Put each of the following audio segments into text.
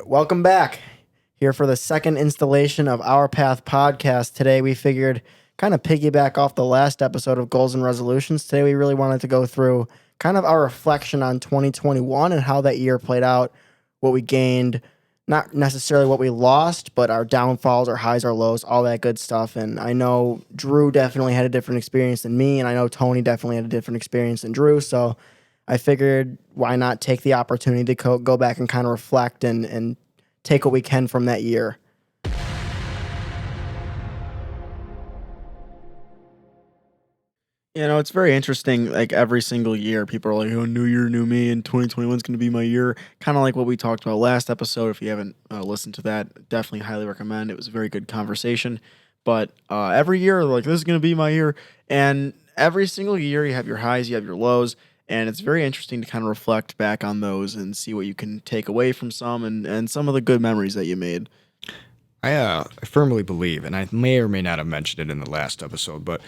Welcome back. Here for the second installation of Our Path podcast. Today we figured kind of piggyback off the last episode of Goals and Resolutions. Today we really wanted to go through kind of our reflection on 2021 and how that year played out, what we gained, not necessarily what we lost, but our downfalls, our highs, our lows, all that good stuff. And I know Drew definitely had a different experience than me, and I know Tony definitely had a different experience than Drew. So I figured why not take the opportunity to go back and kind of reflect and take what we can from that year. You know, it's very interesting. Like every single year, people are like, "Oh, new year, new me," and 2021 is going to be my year. Kind of like what we talked about last episode. If you haven't listened to that, definitely highly recommend. It was a very good conversation. But every year, like this is going to be my year, and every single year, you have your highs, you have your lows, and it's very interesting to kind of reflect back on those and see what you can take away from some and some of the good memories that you made. I firmly believe, and I may or may not have mentioned it in the last episode, but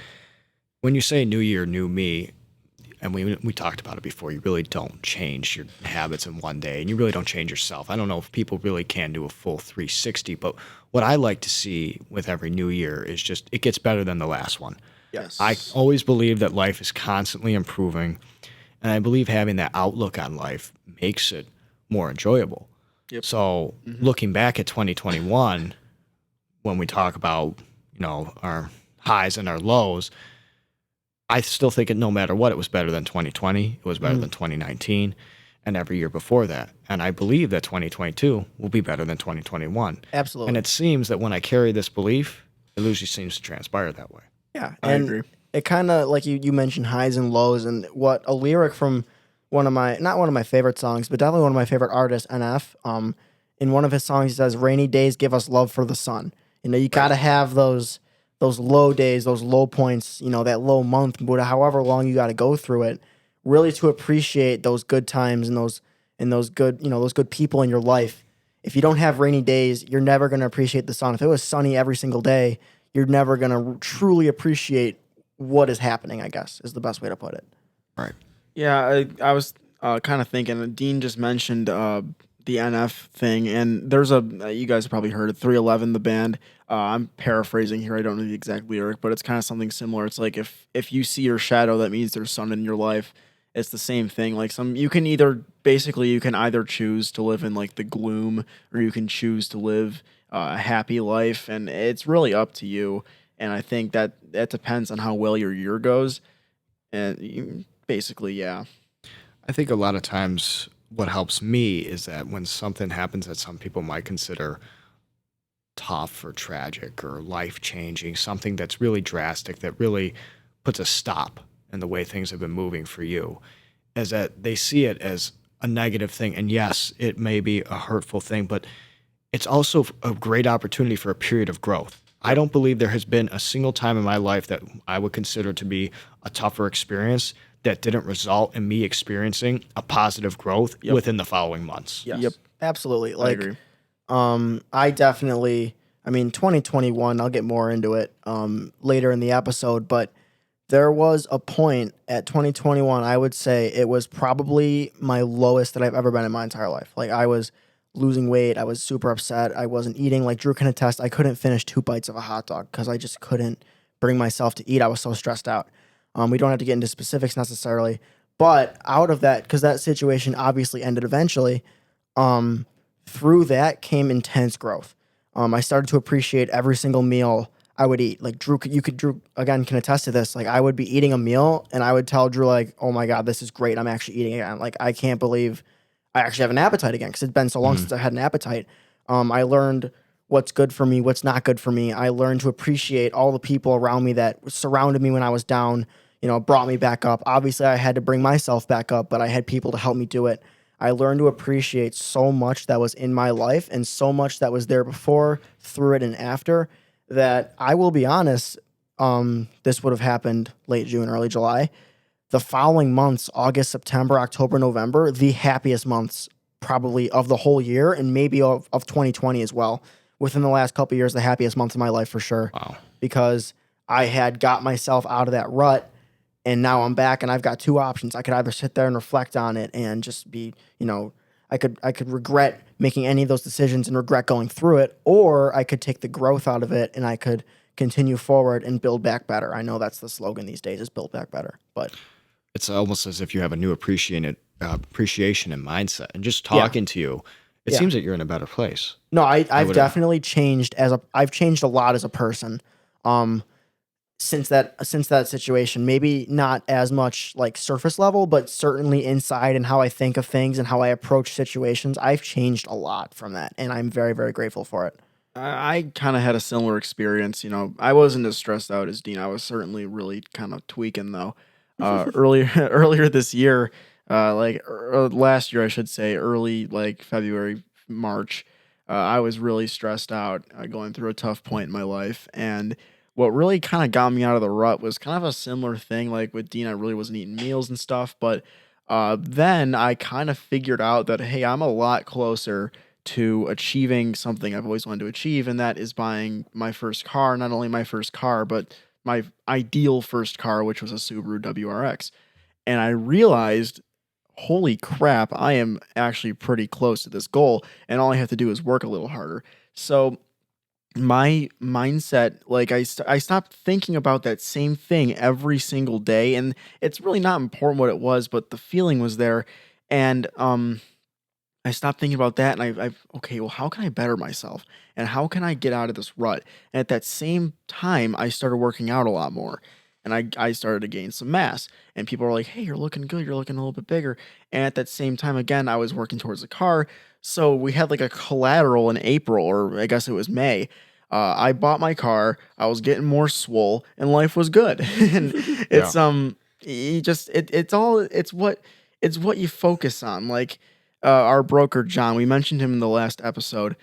when you say new year, new me, and we talked about it before, you really don't change your habits in one day, and you really don't change yourself. I don't know if people really can do a full 360, but what I like to see with every new year is just it gets better than the last one. Yes, I always believe that life is constantly improving, and I believe having that outlook on life makes it more enjoyable. Yep. So looking back at 2021, when we talk about, our highs and our lows, I still think no matter what, it was better than 2020. It was better than 2019 and every year before that. And I believe that 2022 will be better than 2021. Absolutely. And it seems that when I carry this belief, it usually seems to transpire that way. Yeah, I agree. It kind of, like you mentioned, highs and lows, and what a lyric from not one of my favorite songs, but definitely one of my favorite artists, NF. In one of his songs, he says, "Rainy days give us love for the sun." You got to have those low days, those low points, that low month, but however long you got to go through it, really to appreciate those good times and those good people in your life. If you don't have rainy days, you're never going to appreciate the sun. If it was sunny every single day, you're never going to truly appreciate what is happening, I guess, is the best way to put it. Right. Yeah, I was kind of thinking. Dean just mentioned the NF thing, and there's you guys have probably heard it, 311, the band. I'm paraphrasing here. I don't know the exact lyric, but it's kind of something similar. It's like if you see your shadow, that means there's sun in your life. It's the same thing. Like you can either choose to live in like the gloom, or you can choose to live a happy life, and it's really up to you. And I think that depends on how well your year goes. And basically, yeah. I think a lot of times what helps me is that when something happens that some people might consider tough or tragic or life-changing, something that's really drastic, that really puts a stop in the way things have been moving for you, is that they see it as a negative thing. And yes, it may be a hurtful thing, but it's also a great opportunity for a period of growth. I don't believe there has been a single time in my life that I would consider to be a tougher experience that didn't result in me experiencing a positive growth within the following months. Yes. Yep. Absolutely. I agree. I definitely, 2021, I'll get more into it later in the episode, but there was a point at 2021, I would say it was probably my lowest that I've ever been in my entire life. Like, I was losing weight. I was super upset. I wasn't eating. Like Drew can attest, I couldn't finish 2 bites of a hot dog because I just couldn't bring myself to eat. I was so stressed out. We don't have to get into specifics necessarily, but out of that, because that situation obviously ended eventually, through that came intense growth. I started to appreciate every single meal I would eat. Like Drew again can attest to this. Like I would be eating a meal and I would tell Drew like, "Oh my God, this is great. I'm actually eating again. Like I can't believe I actually have an appetite again," because it's been so long since I had an appetite. I learned what's good for me, what's not good for me. I learned to appreciate all the people around me that surrounded me when I was down, brought me back up. Obviously, I had to bring myself back up, but I had people to help me do it. I learned to appreciate so much that was in my life and so much that was there before, through it, and after, that I will be honest, this would have happened late June, early July. The following months, August, September, October, November, the happiest months probably of the whole year and maybe of 2020 as well. Within the last couple of years, the happiest months of my life for sure. Wow. Because I had got myself out of that rut and now I'm back and I've got two options. I could either sit there and reflect on it and just be, I could regret making any of those decisions and regret going through it, or I could take the growth out of it and I could continue forward and build back better. I know that's the slogan these days is build back better, but It's almost as if you have a new appreciation and mindset. And just Yeah. talking to you, it Yeah. seems that you're in a better place. no, I've would- definitely changed I've changed a lot as a person. Since that situation, maybe not as much like surface level, but certainly inside and how I think of things and how I approach situations, I've changed a lot from that, and I'm very, very grateful for it. I kind of had a similar experience. You know, I wasn't as stressed out as Dean. I was certainly really kind of tweaking though. Earlier this year, last year, I should say, early like February, March, I was really stressed out, going through a tough point in my life, and what really kind of got me out of the rut was kind of a similar thing. Like with Dean, I really wasn't eating meals and stuff, but then I kind of figured out that hey, I'm a lot closer to achieving something I've always wanted to achieve, and that is buying my first car. Not only my first car, but my ideal first car, which was a Subaru WRX. And I realized, holy crap, I am actually pretty close to this goal, and all I have to do is work a little harder. So my mindset, like I stopped thinking about that same thing every single day, and it's really not important what it was, but the feeling was there, and I stopped thinking about that, and I've okay, well, how can I better myself, and how can I get out of this rut? And at that same time, I started working out a lot more, and I started to gain some mass, and people were like, "Hey, you're looking good. You're looking a little bit bigger." And at that same time, again, I was working towards the car, so we had like a collateral in April, or I guess it was May. I bought my car. I was getting more swole, and life was good. And it's you just it's what you focus on. Like our broker John, we mentioned him in the last episode.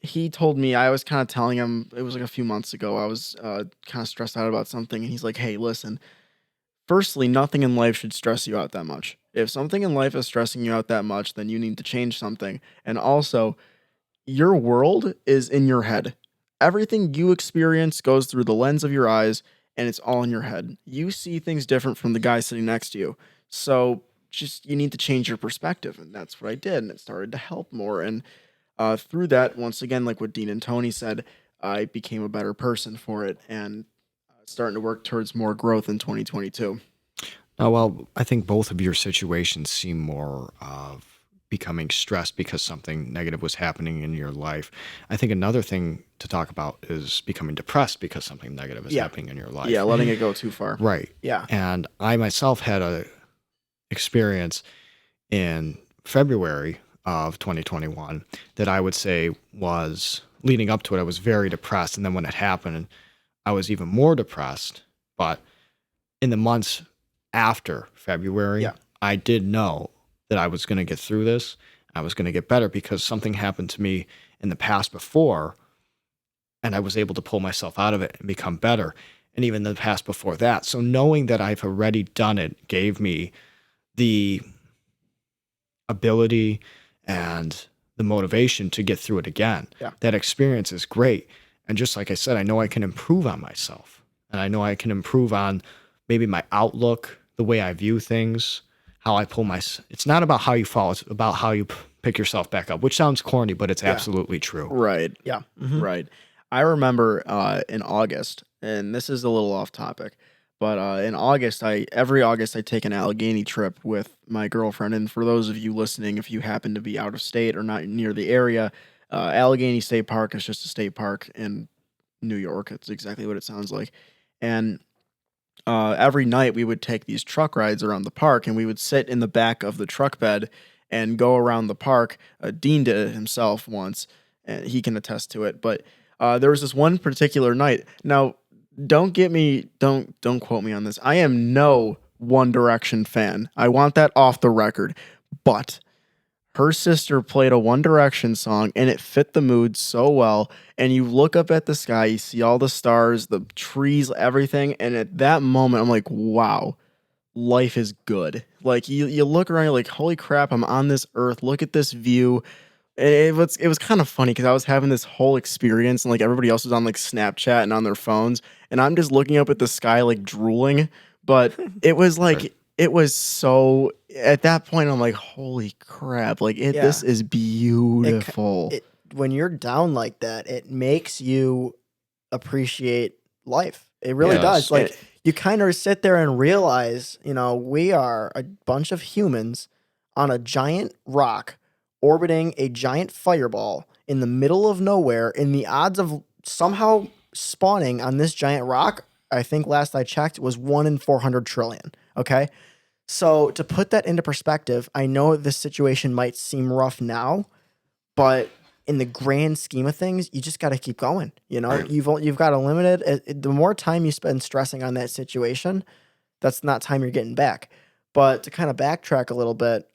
He told me, I was kind of telling him, it was like a few months ago. I was kind of stressed out about something, and he's like, "Hey, listen. Firstly, nothing in life should stress you out that much. If something in life is stressing you out that much, then you need to change something. And also, your world is in your head. Everything you experience goes through the lens of your eyes, and it's all in your head. You see things different from the guy sitting next to you. So just you need to change your perspective." And that's what I did, and it started to help more. And through that, once again, like what Dean and Tony said, I became a better person for it, and starting to work towards more growth in 2022. Oh, well, I think both of your situations seem more of becoming stressed because something negative was happening in your life. I think another thing to talk about is becoming depressed because something negative is Yeah. happening in your life. Yeah, letting it go too far. Right. Yeah. And I myself had a experience in February of 2021 that I would say was leading up to it. I was very depressed. And then when it happened, I was even more depressed. But in the months after February, Yeah. I did know that I was going to get through this. I was going to get better because something happened to me in the past before, and I was able to pull myself out of it and become better. And even the past before that. So knowing that I've already done it gave me the ability and the motivation to get through it again. Yeah. That experience is great. And just like I said, I know I can improve on myself. And I know I can improve on maybe my outlook, the way I view things, how I pull my... It's not about how you fall. It's about how you pick yourself back up, which sounds corny, but it's absolutely true. Right. Yeah. Mhm. Right. I remember in August, and this is a little off topic, but in August, every August I take an Allegheny trip with my girlfriend. And for those of you listening, if you happen to be out of state or not near the area, Allegheny State Park is just a state park in New York. It's exactly what it sounds like. And every night we would take these truck rides around the park, and we would sit in the back of the truck bed and go around the park. Dean did it himself once, and he can attest to it. But there was this one particular night. Now, don't quote me on this. I am no One Direction fan. I want that off the record. But her sister played a One Direction song, and it fit the mood so well. And you look up at the sky, you see all the stars, the trees, everything. And at that moment, I'm like, wow, life is good. Like you look around, you're like, holy crap, I'm on this earth. Look at this view. It was kind of funny because I was having this whole experience, and like everybody else was on like Snapchat and on their phones, and I'm just looking up at the sky like drooling. But it was like it was so at that point I'm like, holy crap, like Yeah. this is beautiful. When you're down like that, it makes you appreciate life. It really Yes. does. Like you kind of sit there and realize, we are a bunch of humans on a giant rock orbiting a giant fireball in the middle of nowhere, and the odds of somehow spawning on this giant rock, I think last I checked, was 1 in 400 trillion. Okay. So to put that into perspective, I know this situation might seem rough now, but in the grand scheme of things, you just got to keep going. Right. You've got a limited. The more time you spend stressing on that situation, that's not time you're getting back. But to kind of backtrack a little bit,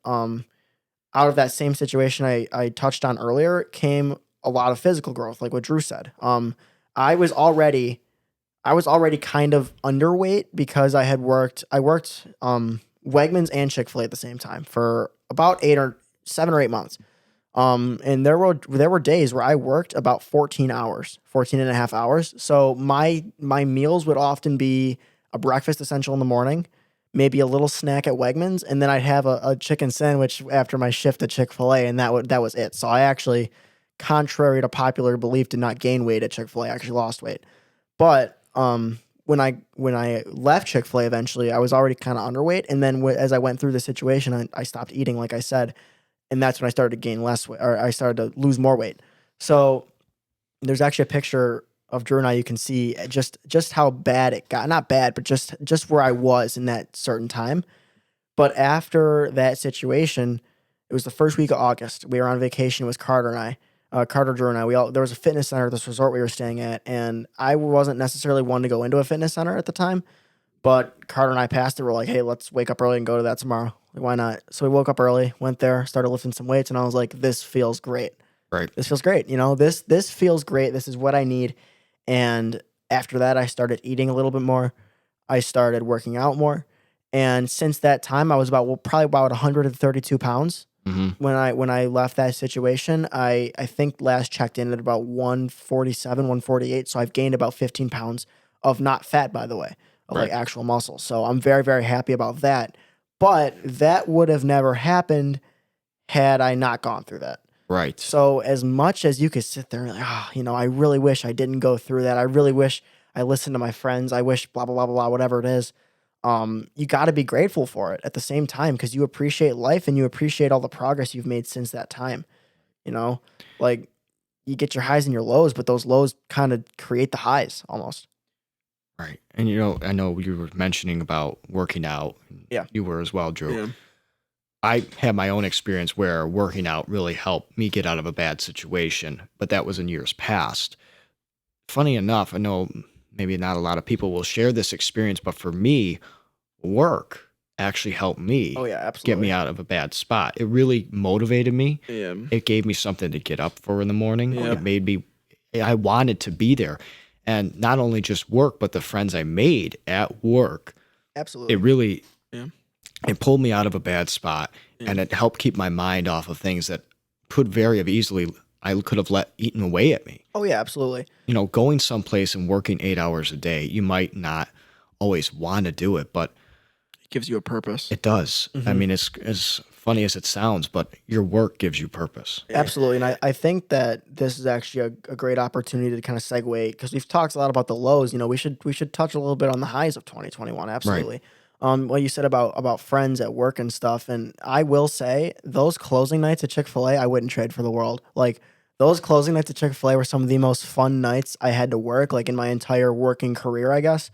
out of that same situation I touched on earlier came a lot of physical growth, like what Drew said. I was already kind of underweight because I worked Wegmans and Chick-fil-A at the same time for about 7 or 8 months. And there were days where I worked about 14 and a half hours. So my meals would often be a breakfast essential in the morning, maybe a little snack at Wegmans, and then I'd have a chicken sandwich after my shift at Chick-fil-A, and that was it. So I actually, contrary to popular belief, did not gain weight at Chick-fil-A. I actually lost weight. But when I left Chick-fil-A eventually, I was already kind of underweight, and then as I went through the situation, I stopped eating, like I said, and that's when I started to gain less weight, or I started to lose more weight. So there's actually a picture of Drew and I. You can see just how bad it got. Not bad, but just where I was in that certain time. But after that situation, it was the first week of August. We were on vacation with Carter and I. Carter, Drew, and I. There was a fitness center at this resort we were staying at, and I wasn't necessarily one to go into a fitness center at the time. But Carter and I passed it. We're like, hey, let's wake up early and go to that tomorrow. Like, why not? So we woke up early, went there, started lifting some weights, and I was like, this feels great. Right. This feels great. This feels great. This is what I need. And after that, I started eating a little bit more. I started working out more. And since that time, I was probably about 132 pounds. Mm-hmm. When I left that situation. I think last checked in at about 147, 148. So I've gained about 15 pounds of not fat, by the way, of like actual muscle. So I'm very, very happy about that. But that would have never happened had I not gone through that. Right. So as much as you could sit there and I really wish I didn't go through that. I really wish I listened to my friends. I wish blah, blah, blah, blah, blah, whatever it is. You got to be grateful for it at the same time, because you appreciate life and you appreciate all the progress you've made since that time. Like you get your highs and your lows, but those lows kind of create the highs almost. Right. And I know you were mentioning about working out. Yeah. You were as well, Drew. Yeah. I had my own experience where working out really helped me get out of a bad situation, but that was in years past. Funny enough, I know maybe not a lot of people will share this experience, but for me, work actually helped me Oh yeah, absolutely. get me out of a bad spot. It really motivated me. Yeah. It gave me something to get up for in the morning. Yeah. It made me, I wanted to be there. And not only just work, but the friends I made at work, Absolutely. it really, Yeah. it pulled me out of a bad spot, and it helped keep my mind off of things that could very have easily, I could have let eaten away at me. Oh yeah, absolutely. Going someplace and working 8 hours a day, you might not always want to do it, but It gives you a purpose. it does. I mean, it's as funny as it sounds, but your work gives you purpose. Absolutely. And I think that this is actually a great opportunity to kind of segue, because we've talked a lot about the lows. We should touch a little bit on the highs of 2021. Absolutely. What you said about friends at work and stuff. And I will say those closing nights at Chick-fil-A, I wouldn't trade for the world. Like those closing nights at Chick-fil-A were some of the most fun nights I had to work, like in my entire working career, I guess.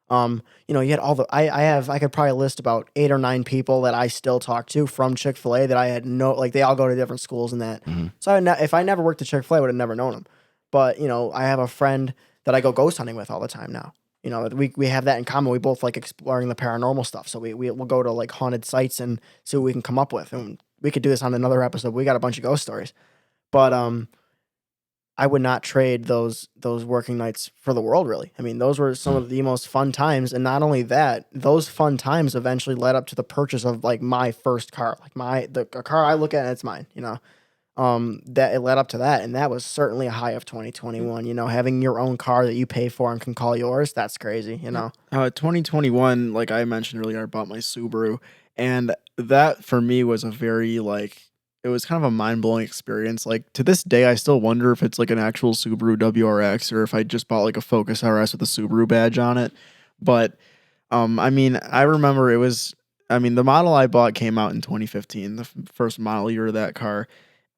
You had all the I could probably list about 8 or 9 people that I still talk to from Chick-fil-A that I had they all go to different schools and that. Mhm. So if I never worked at Chick-fil-A, I would have never known them. But I have a friend that I go ghost hunting with all the time now. We have that in common. We both like exploring the paranormal stuff. So we'll go to like haunted sites and see what we can come up with. And we could do this on another episode. We got a bunch of ghost stories. But I would not trade those working nights for the world, really. I mean, those were some of the most fun times. And not only that, those fun times eventually led up to the purchase of like my first car. Like a car I look at, it's mine, that it led up to that, and that was certainly a high of 2021. You know, having your own car that you pay for and can call yours, that's crazy. You know, 2021, like I mentioned earlier, I bought my Subaru, and that for me was a very like it was kind of a mind blowing experience. Like to this day, I still wonder if it's like an actual Subaru WRX or if I just bought like a Focus RS with a Subaru badge on it. But I mean, I remember it was. I mean, the model I bought came out in 2015, the first model year of that car.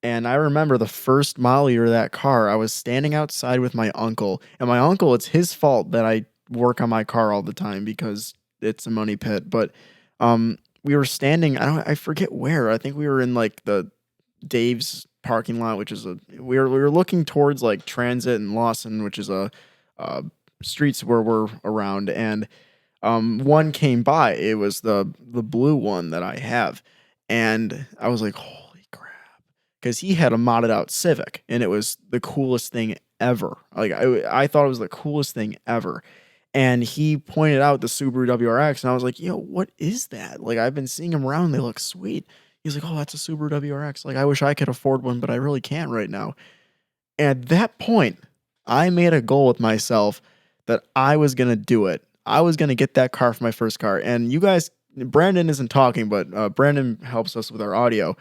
And I remember the first model year of that car, I was standing outside with my uncle. And my uncle, it's his fault that I work on my car all the time because it's a money pit. But we were standing, I forget where. I think we were in like the Dave's parking lot, which is we were looking towards like Transit and Lawson, which is a streets where we're around. And one came by. It was the blue one that I have. And I was like, holy crap. Because he had a modded out Civic, and it was the coolest thing ever. Like I thought it was the coolest thing ever. And he pointed out the Subaru WRX, and I was like, yo, what is that? Like I've been seeing them around, they look sweet. He's like, oh, that's a Subaru WRX. Like I wish I could afford one, but I really can't right now. And at that point, I made a goal with myself that I was gonna do it. I was gonna get that car for my first car. And you guys, Brandon isn't talking, but Brandon helps us with our audio.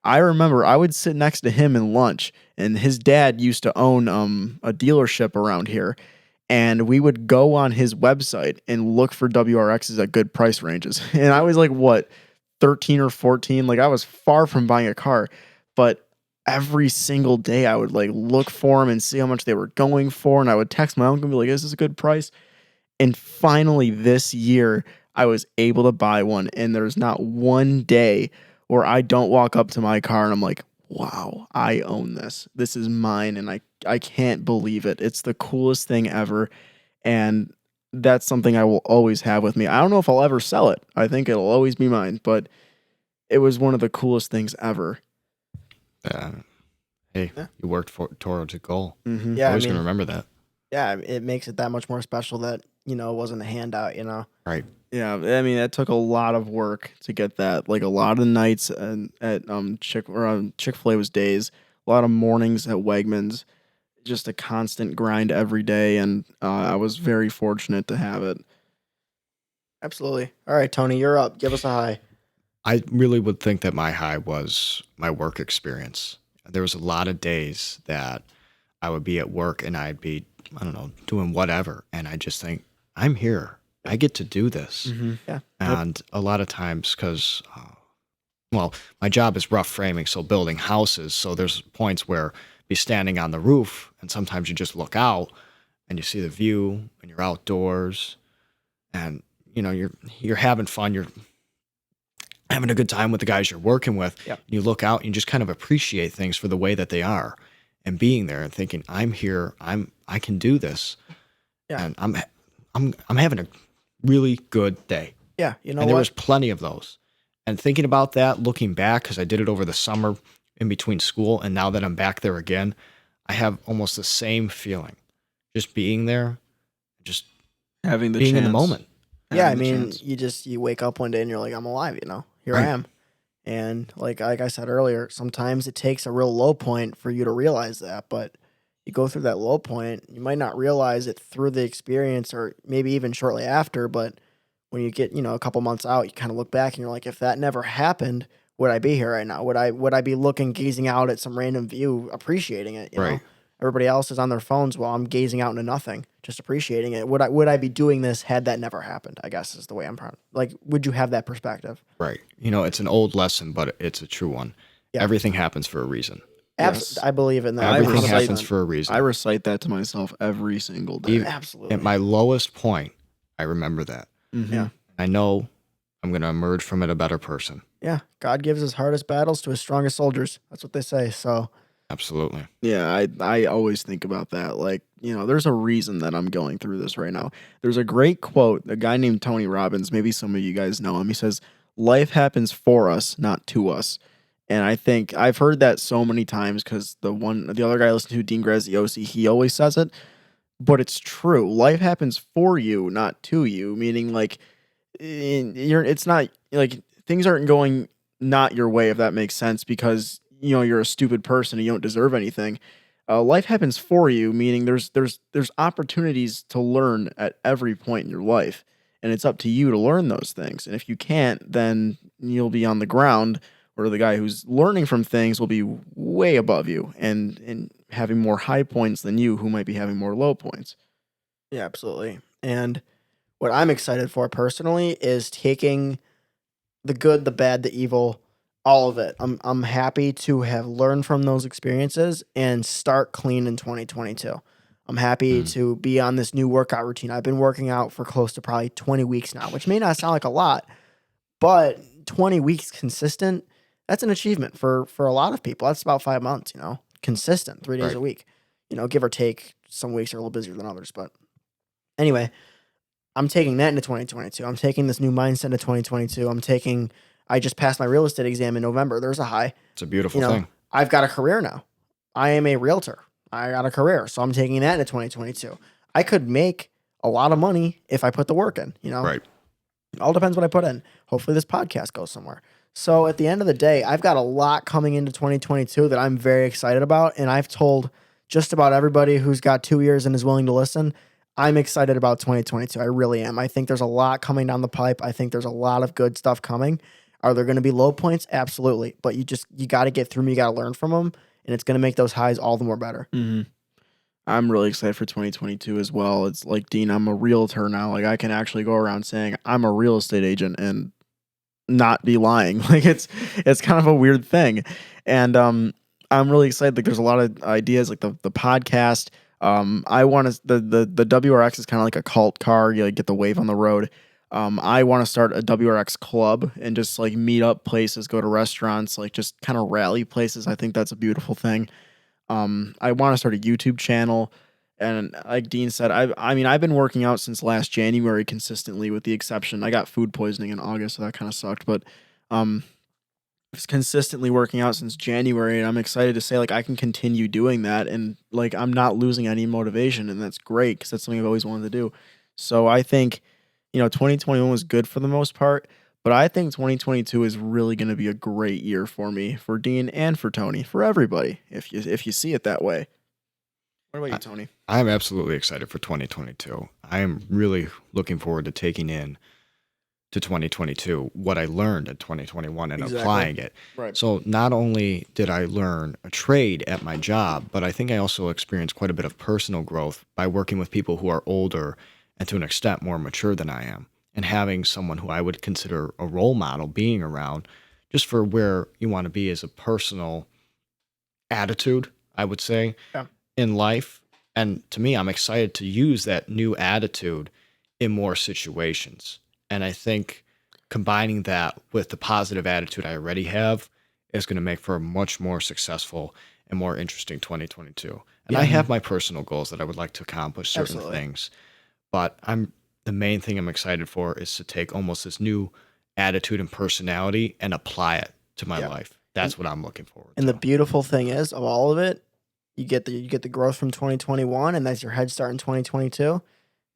I remember I would sit next to him in lunch, and his dad used to own a dealership around here, and we would go on his website and look for WRXs at good price ranges. And I was like, what, 13 or 14? Like I was far from buying a car, but every single day I would like look for them and see how much they were going for, and I would text my uncle and be like, is this a good price? And finally this year I was able to buy one, and there's not one day where I don't walk up to my car and I'm like, wow, I own this. This is mine, and I can't believe it. It's the coolest thing ever, and that's something I will always have with me. I don't know if I'll ever sell it. I think it'll always be mine, but it was one of the coolest things ever. Hey, Yeah. you worked towards a goal. Mm-hmm. Yeah, Always gonna remember that. yeah, it makes it that much more special that it wasn't a handout. Right. Yeah, I mean, that took a lot of work to get that. Like a lot of nights at Chick-fil-A was days, a lot of mornings at Wegmans, just a constant grind every day, and I was very fortunate to have it. Absolutely. All right, Tony, you're up. Give us a high. I really would think that my high was my work experience. There was a lot of days that I would be at work and I'd be, I don't know, doing whatever. And I just think, I'm here. I get to do this. Mm-hmm. Yeah. And a lot of times, because, well, my job is rough framing, so building houses. So there's points where be standing on the roof, and sometimes you just look out and you see the view, and you're outdoors, and you're having fun. You're having a good time with the guys you're working with. Yep. You look out and you just kind of appreciate things for the way that they are, and being there and thinking, I'm here. I can do this. Yeah. And I'm having a really good day. Yeah, And there was plenty of those. And thinking about that, looking back, because I did it over the summer in between school, and now that I'm back there again, I have almost the same feeling. Just being there, just Having the being in the chance. moment. Yeah, I Having the mean, chance. you wake up one day and you're like, I'm alive, Here I Right. am. And like I said earlier, sometimes it takes a real low point for you to realize that, but you go through that low point, you might not realize it through the experience or maybe even shortly after, but when you get, a couple months out, you kind of look back and you're like, if that never happened, would I be here right now? Would I be gazing out at some random view, appreciating it, you know? Right. Everybody else is on their phones while I'm gazing out into nothing, just appreciating it. Would I be doing this had that never happened? I guess is the way I'm like, would you have that perspective? Right. It's an old lesson, but it's a true one. Yeah. Everything happens for a reason. Yes. I believe in that. Everything 100%. happens for a reason. I recite that to myself every single day. Even- Absolutely. At my lowest point, I remember that. Mhm. Yeah. I know I'm going to emerge from it a better person. Yeah, God gives his hardest battles to his strongest soldiers. That's what they say. So Absolutely. Yeah, I always think about that. Like, there's a reason that I'm going through this right now. There's a great quote, a guy named Tony Robbins, maybe some of you guys know him. He says, life happens for us, not to us. And I think I've heard that so many times because the other guy I listen to, Dean Graziosi, he always says it. But it's true. Life happens for you, not to you. Meaning, like, it's not like things aren't going not your way, if that makes sense, because you're a stupid person and you don't deserve anything. Life happens for you, meaning there's opportunities to learn at every point in your life, and it's up to you to learn those things. And if you can't, then you'll be on the ground, or the guy who's learning from things will be way above you and having more high points than you, who might be having more low points. Yeah, absolutely. And what I'm excited for personally is taking the good, the bad, the evil, all of it. I'm happy to have learned from those experiences and start clean in 2022. I'm happy to be on this new workout routine. I've been working out for close to probably 20 weeks now, which may not sound like a lot, but 20 weeks consistent, that's an achievement for a lot of people. That's about 5 months, consistent, 3 days Right. a week, give or take. Some weeks are a little busier than others, but anyway, I'm taking that into 2022. I'm taking this new mindset into 2022. I just passed my real estate exam in November. There's a high. It's a beautiful thing. I've got a career now. I am a realtor. I got a career. So I'm taking that into 2022. I could make a lot of money if I put the work in, Right. It all depends what I put in. Hopefully this podcast goes somewhere. So at the end of the day, I've got a lot coming into 2022 that I'm very excited about. And I've told just about everybody who's got 2 years and is willing to listen, I'm excited about 2022. I really am. I think there's a lot coming down the pipe. I think there's a lot of good stuff coming. Are there going to be low points? Absolutely. But you got to get through them. You got to learn from them. And it's going to make those highs all the more better. Mm-hmm. I'm really excited for 2022 as well. It's like, Dean, I'm a realtor now. Like, I can actually go around saying I'm a real estate agent and not be lying. Like, it's kind of a weird thing. And I'm really excited. Like, there's a lot of ideas, like the podcast. I want to, the WRX is kind of like a cult car. You like, get the wave on the road. I want to start a WRX club and just like meet up places, go to restaurants, like just kind of rally places. I think that's a beautiful thing. I want to start a YouTube channel. And like Dean said, I've been working out since last January consistently, with the exception I got food poisoning in August, so that kind of sucked. But I was consistently working out since January, and I'm excited to say like I can continue doing that, and like I'm not losing any motivation, and that's great because that's something I've always wanted to do. So I think 2021 was good for the most part, but I think 2022 is really going to be a great year for me, for Dean and for Tony, for everybody, if you see it that way. What about you, Tony? I'm absolutely excited for 2022. I am really looking forward to taking in to 2022 what I learned in 2021 and Exactly. applying it. Right. So not only did I learn a trade at my job, but I think I also experienced quite a bit of personal growth by working with people who are older and to an extent more mature than I am, and having someone who I would consider a role model being around just for where you want to be as a personal attitude, I would say, in life. And to me, I'm excited to use that new attitude in more situations. And I think combining that with the positive attitude I already have is going to make for a much more successful and more interesting 2022. And I have my personal goals that I would like to accomplish certain Absolutely. things. But the main thing I'm excited for is to take almost this new attitude and personality and apply it to my life. That's what I'm looking forward to. And the beautiful thing is, of all of it, you get the growth from 2021, and that's your head start in 2022.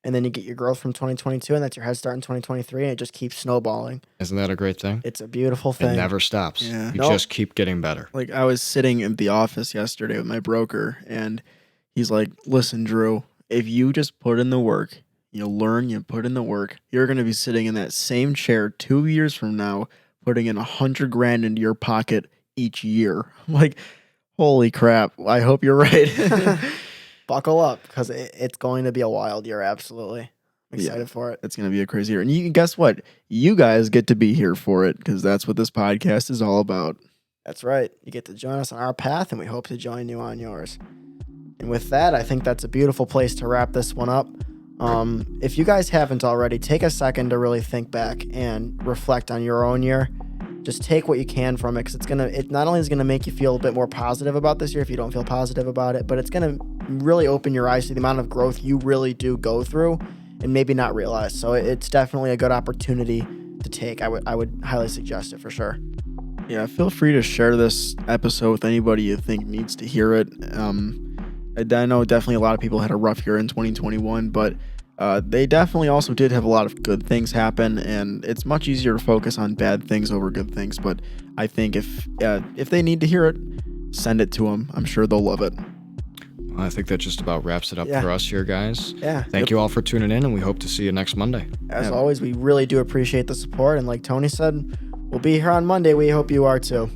And then you get your growth from 2022, and that's your head start in 2023, and it just keeps snowballing. Isn't that a great thing? It's a beautiful thing. It never stops. Yeah. You Nope. just keep getting better. Like, I was sitting at the office yesterday with my broker, and he's like, listen, Drew, if you just put in the work, you learn, you put in the work, you're going to be sitting in that same chair 2 years from now, putting in $100,000 into your pocket each year. I'm like, holy crap. I hope you're right. Buckle up, because it's going to be a wild year. Absolutely. I'm excited for it. It's going to be a crazy year. And guess what? You guys get to be here for it, because that's what this podcast is all about. That's right. You get to join us on our path, and we hope to join you on yours. And with that, I think that's a beautiful place to wrap this one up. If you guys haven't already, take a second to really think back and reflect on your own year. Just take what you can from it, because it not only is going to make you feel a bit more positive about this year if you don't feel positive about it, but it's going to really open your eyes to the amount of growth you really do go through and maybe not realize. So it's definitely a good opportunity to take. I would highly suggest it for sure. Yeah, feel free to share this episode with anybody you think needs to hear it. I know definitely a lot of people had a rough year in 2021, but they definitely also did have a lot of good things happen, and it's much easier to focus on bad things over good things. But I think if they need to hear it, send it to them. I'm sure they'll love it. I think that just about wraps it up Yeah. for us here, guys. Yeah. Thank you all for tuning in, and we hope to see you next Monday. As Yeah. always, we really do appreciate the support. And like Tony said, we'll be here on Monday. We hope you are too.